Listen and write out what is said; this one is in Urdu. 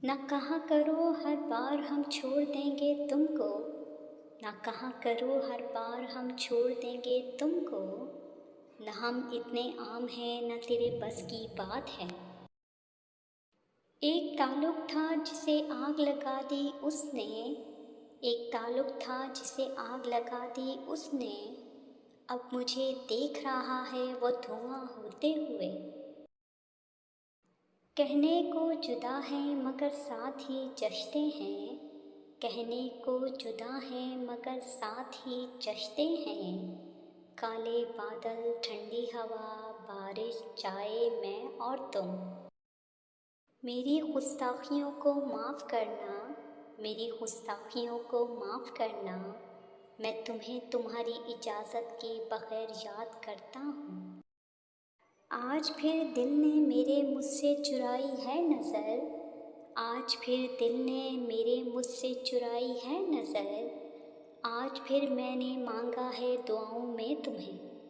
نہ کہا کرو ہر بار ہم چھوڑ دیں گے تم کو، نہ کہا کرو ہر بار ہم چھوڑ دیں گے تم کو، نہ ہم اتنے عام ہیں نہ تیرے بس کی بات ہے۔ ایک تعلق تھا جسے آگ لگا دی اس نے، ایک تعلق تھا جسے آگ لگا دی اس نے، اب مجھے دیکھ رہا ہے وہ دھواں ہوتے ہوئے۔ کہنے کو جدا ہیں مگر ساتھ ہی جشتے ہیں، کہنے کو جدا ہیں مگر ساتھ ہی جشتے ہیں، کالے بادل ٹھنڈی ہوا بارش چائے میں اور تم۔ میری گستاخیوں کو معاف کرنا، میری گستاخیوں کو معاف کرنا، میں تمہیں تمہاری اجازت کے بغیر یاد کرتا ہوں۔ آج پھر دل نے میرے مجھ سے چرائی ہے نظر، آج پھر دل نے میرے مجھ سے چرائی ہے نظر، آج پھر میں نے مانگا ہے دعاؤں میں تمہیں۔